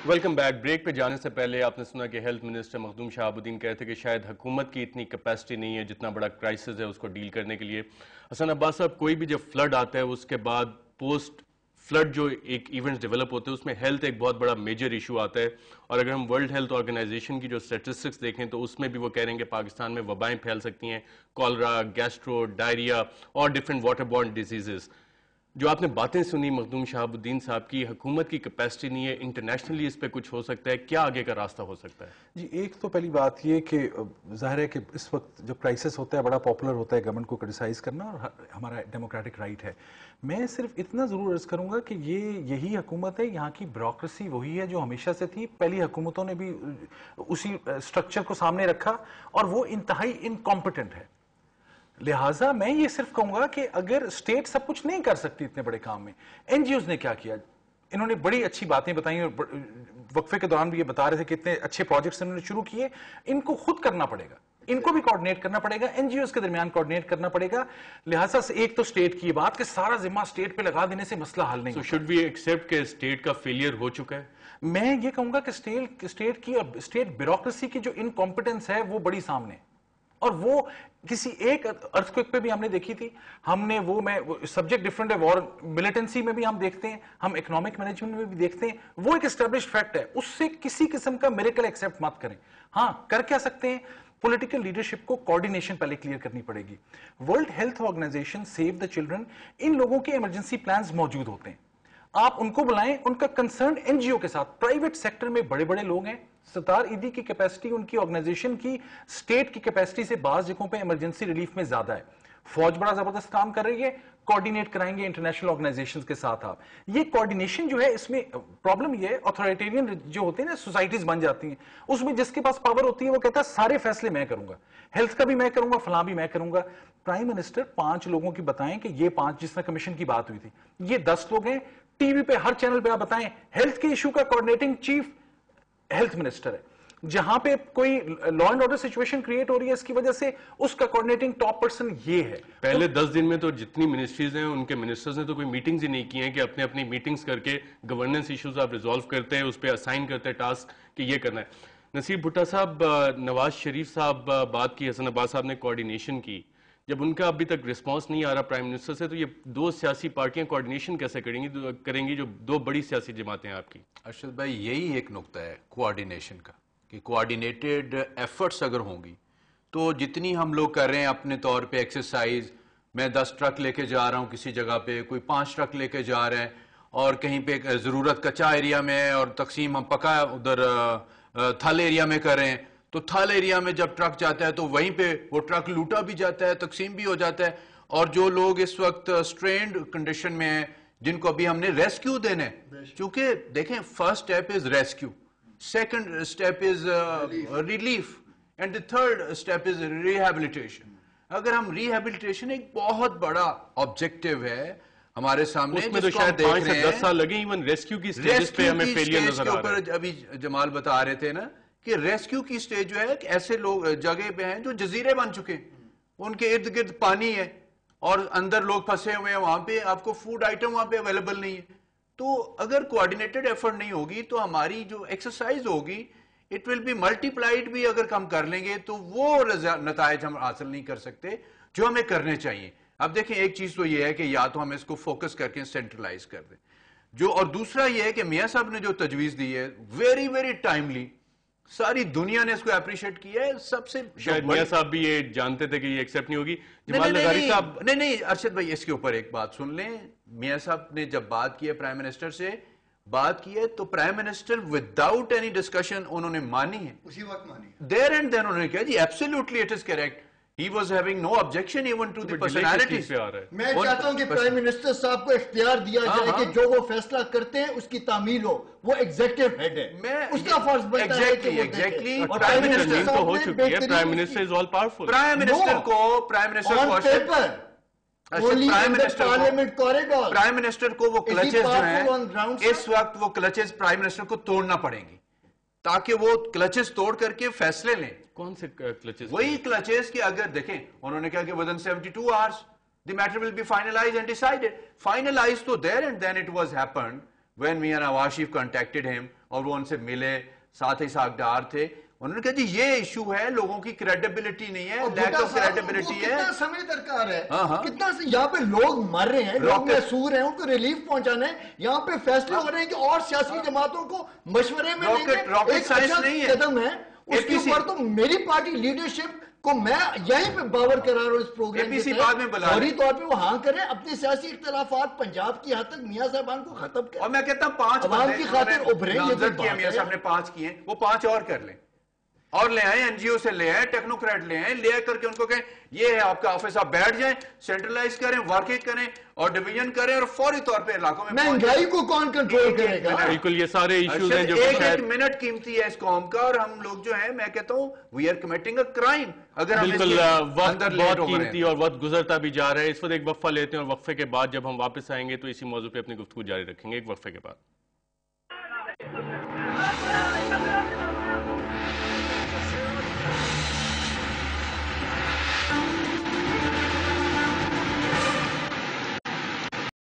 Welcome back. Break پہ جانے سے پہلے آپ نے سنا کہ ہیلتھ منسٹر مخدوم شہاب الدین کہتے تھے کہ شاید حکومت کی اتنی کیپیسٹی نہیں ہے جتنا بڑا کرائسس ہے اس کو ڈیل کرنے کے لیے. حسن عباس صاحب، کوئی بھی جب فلڈ آتا ہے اس کے بعد پوسٹ فلڈ جو ایک ایونٹس ڈیولپ ہوتے ہیں اس میں ہیلتھ ایک بہت بڑا میجر ایشو آتا ہے. اور اگر ہم ورلڈ ہیلتھ آرگنائزیشن کی جو اسٹیٹسٹکس دیکھیں تو اس میں بھی وہ کہہ رہے ہیں کہ پاکستان میں وبائیں پھیل سکتی ہیں، کالرا، گیسٹرو، ڈائریا اور ڈفرینٹ واٹر بورن ڈیزیزز. جو آپ نے باتیں سنی مخدوم شہاب الدین صاحب کی، حکومت کی کیپیسٹی نہیں ہے، انٹرنیشنلی اس پہ کچھ ہو سکتا ہے، کیا آگے کا راستہ ہو سکتا ہے؟ جی، ایک تو پہلی بات یہ کہ ظاہر ہے کہ اس وقت جب کرائسس ہوتا ہے بڑا پاپولر ہوتا ہے گورنمنٹ کو کرٹیسائز کرنا، اور ہمارا ڈیموکریٹک رائٹ ہے. میں صرف اتنا ضرور عرض کروں گا کہ یہی حکومت ہے، یہاں کی بیوروکریسی وہی ہے جو ہمیشہ سے تھی. پہلی حکومتوں نے بھی اسی سٹرکچر کو سامنے رکھا اور وہ انتہائی انکمپیٹنٹ ہے. لہٰذا میں یہ صرف کہوں گا کہ اگر اسٹیٹ سب کچھ نہیں کر سکتی اتنے بڑے کام میں، این جی اوز نے کیا کیا؟ انہوں نے بڑی اچھی باتیں بتائیں اور وقفے کے دوران بھی یہ بتا رہے تھے کہ اتنے اچھے پروجیکٹس انہوں نے شروع کیے. ان کو خود کرنا پڑے گا، ان کو بھی کوارڈینیٹ کرنا پڑے گا، این جی اوز کے درمیان کوارڈینیٹ کرنا پڑے گا. لہٰذا ایک تو اسٹیٹ کی یہ بات کہ سارا ذمہ اسٹیٹ پہ لگا دینے سے مسئلہ حل نہیں ہوتا. شوڈ وی ایکسیپٹ کہ اسٹیٹ کا فیلئر ہو چکا ہے؟ میں یہ کہوں گا کہ اسٹیٹ بیوروکریسی کی جو انکمپیٹنس ہے وہ بڑی سامنے ہے، اور وہ کسی ایک ارتھکویک پہ بھی ہم نے دیکھی تھی. ہم نے سبجیکٹ ڈفرنٹ ہے، وار ملیٹنسی میں بھی ہم دیکھتے ہیں، ہم اکنامک مینجمنٹ میں بھی دیکھتے ہیں. وہ ایک اسٹیبلش فیکٹ ہے، اس سے کسی قسم کا میریکل ایکسیپٹ مت کریں. ہاں، کر کیا سکتے ہیں؟ پولیٹیکل لیڈرشپ کو کوارڈینیشن پہلے کلیئر کرنی پڑے گی. World health organization, save the children, ان لوگوں کے ایمرجنسی پلانز موجود ہوتے ہیں. آپ ان کو بلائیں، ان کا کنسرن این جی او کے ساتھ. پرائیویٹ سیکٹر میں بڑے بڑے لوگ ہیں، ستار ایدی کی کیپیسٹی ان کی آرگنائزیشن کی سٹیٹ کی کیپیسٹی سے بعض جگہوں پہ ایمرجنسی ریلیف میں زیادہ ہے. فوج بڑا زبردست کام کر رہی ہے، کوارڈینیٹ کرائیں گے انٹرنیشنل آرگنائزیشنز کے ساتھ. آپ یہ کوارڈینیشن جو ہے، اس میں پرابلم یہ ہے اتھارٹیرین جو ہوتے ہیں نا، سوسائٹیز بن جاتی ہیں، اس میں جس کے پاس پاور ہوتی ہے وہ کہتا ہے سارے فیصلے میں کروں گا، ہیلتھ کا بھی میں کروں گا، فلاں بھی میں کروں گا. پرائم منسٹر 5 لوگوں کی بتائیں کہ یہ 5 جس طرح کمیشن کی بات ہوئی تھی، یہ 10 لوگ ہیں. ٹی وی پہ ہر چینل پہ آپ بتائیں ہیلتھ کے ایشو کا کوارڈینیٹنگ چیف ہیلتھ منسٹر ہے. جہاں پہ کوئی law and order situation create ہو رہی ہے اس کی وجہ سے، اس کا کوارڈینیٹنگ ٹاپ پرسن یہ ہے. پہلے 10 دن میں تو جتنی منسٹریز ہیں ان کے منسٹرز نے تو کوئی میٹنگز ہی نہیں کی ہیں کہ اپنی میٹنگز کر کے گورننس ایشوز آپ ریزالو کرتے ہیں، اس پہ اسائن کرتے ہیں ٹاسک کہ یہ کرنا ہے. نصیر بھٹا صاحب، نواز شریف صاحب بات کی، حسن عباس صاحب نے کوارڈینیشن کی. جب ان کا ابھی تک رسپانس نہیں آ رہا پرائم منسٹر سے، تو یہ 2 سیاسی پارٹیاں کوارڈینیشن کیسے کریں گی جو 2 بڑی سیاسی جماعتیں ہیں آپ کی؟ ارشد بھائی، یہی ایک نقطہ ہے کوارڈینیشن کا، کہ کوارڈینیٹڈ ایفرٹس اگر ہوں گی تو جتنی ہم لوگ کر رہے ہیں اپنے طور پہ ایکسرسائز، میں 10 ٹرک لے کے جا رہا ہوں کسی جگہ پہ، کوئی 5 ٹرک لے کے جا رہے ہیں، اور کہیں پہ ضرورت کچا ایریا میں ہے اور تقسیم ہم پکا ادھر تھل ایریا میں کر رہے ہیں، تو تھل ایریا میں جب ٹرک جاتا ہے تو وہیں پہ وہ ٹرک لوٹا بھی جاتا ہے، تقسیم بھی ہو جاتا ہے. اور جو لوگ اس وقت سٹرینڈ کنڈیشن میں ہیں، جن کو ابھی ہم نے ریسکیو دینے، چونکہ دیکھیں first step is rescue, second step is relief, and the third step is rehabilitation. اگر ہم ریہیبلیٹیشن ایک بہت بڑا آبجیکٹیو ہے ہمارے سامنے، اس میں تو شاید 5 سے 10 سال لگے. ایون ریسکیو کی سٹیجز پہ ہمیں فیلئر نظر آ رہا ہے. ابھی جمال بتا رہے تھے نا کہ ریسکیو کی سٹیج جو ہے کہ ایسے لوگ جگہ پہ ہیں جو جزیرے بن چکے ہیں، ان کے ارد گرد پانی ہے اور اندر لوگ پھنسے ہوئے ہیں، وہاں پہ آپ کو فوڈ آئٹم وہاں پہ اویلیبل نہیں ہے. تو اگر کوارڈینیٹڈ ایفرٹ نہیں ہوگی تو ہماری جو ایکسرسائز ہوگی اٹ ول بی ملٹی پلائڈ بھی اگر ہم کر لیں گے تو وہ نتائج ہم حاصل نہیں کر سکتے جو ہمیں کرنے چاہیے. اب دیکھیں ایک چیز تو یہ ہے کہ یا تو ہم اس کو فوکس کر کے سینٹرلائز کر دیں، اور دوسرا یہ ہے کہ میاں صاحب نے جو تجویز دی ہے ویری ویری ٹائملی، ساری دنیا نے اس کو اپریشیٹ کیا ہے. سب سے شاید میاں صاحب بھی یہ جانتے تھے کہ یہ ایکسیپٹ نہیں ہوگی. جمال لغاری صاحب، نہیں ارشد بھائی، اس کے اوپر ایک بات سن لیں. میاں صاحب نے جب بات کی ہے پرائم منسٹر سے بات کی ہے تو prime minister without any discussion انہوں نے مانی ہے، اسی وقت مانی ہے. دیر اینڈ دین انہوں نے کہا جی absolutely it is correct. He was having no objection even to the personalities. میں چاہتا ہوں کہ پرائم منسٹر صاحب کو اختیار دیا جائے کہ جو وہ فیصلہ کرتے ہیں اس کی تعمیل ہو. وہ ایگزیکٹو ہیڈ ہے، اس کا فرض بنتا ہے کہ وہ exactly. اور پرائم منسٹر تو ہو چکی ہے. Prime minister is all powerful. Prime minister کو پرائم منسٹر کو وہ کلچز جو ہیں اس وقت، وہ کلچز پرائم منسٹر کو توڑنا پڑیں گی تاکہ وہ کلچز توڑ کر کے فیصلے لیں. کون سے کلچز؟ وہی کلچز کہ اگر دیکھیں انہوں نے کہا کہ within 72 hours the matter will be finalized and decided. Finalized تو there and then it was happened when Mia Nawaz Sharif contacted him. اور وہ ان سے ملے، ساتھ ہی ساکھدار تھے. انہوں نے کہا جی یہ ایشو ہے، لوگوں کی کریڈیبلٹی نہیں ہے، لیک آف کریڈیبلٹی ہے. کتنا سمے درکار ہے، کتنا یہاں پہ لوگ مر رہے ہیں، لوگ محصور ہیں، ان کو ریلیف پہنچانا ہے. یہاں پہ فیصلے ہو رہے ہیں کہ اور سیاسی جماعتوں کو مشورے میں لیں گے. راکٹ سائنس نہیں ہے، قدم ہے اس کے اوپر. تو میری پارٹی لیڈرشپ کو میں یہیں پہ باور کرا رہا ہوں اس پروگرام کے تحت فوری طور پہ وہ ہاں کریں، اپنے سیاسی اختلافات پنجاب کی حد تک میاں صاحبان کو ختم کریں. اور میں کہتا ہوں 5 عوام کی خاطر ابھریں. میاں صاحب نے 5 کیے، وہ 5 اور کر لیں، اور لے آئیں، این جی او سے لے آئیں، ٹیکنوکریٹ لے آئیں، لے کر کے ان کو کہیں یہ ہے آپ کا آفس، آپ بیٹھ جائیں، سینٹرلائز کریں، ورکنگ کریں اور ڈویژن کریں، اور فوری طور پہ علاقوں میں مہنگائی کو کون کنٹرول کرے گا. بالکل یہ سارے ایشوز ہیں جو ایک منٹ قیمتی ہے اس قوم کا، اور ہم لوگ جو ہیں میں کہتا ہوں we are committing a crime. اگر بالکل وقت بہت قیمتی اور وقت گزرتا بھی جا رہا ہے. اس وقت ایک وقفہ لیتے ہیں اور وقفے کے بعد جب ہم واپس آئیں گے تو اسی موضوع پہ اپنی گفتگو جاری رکھیں گے. ایک وقفے کے بعد.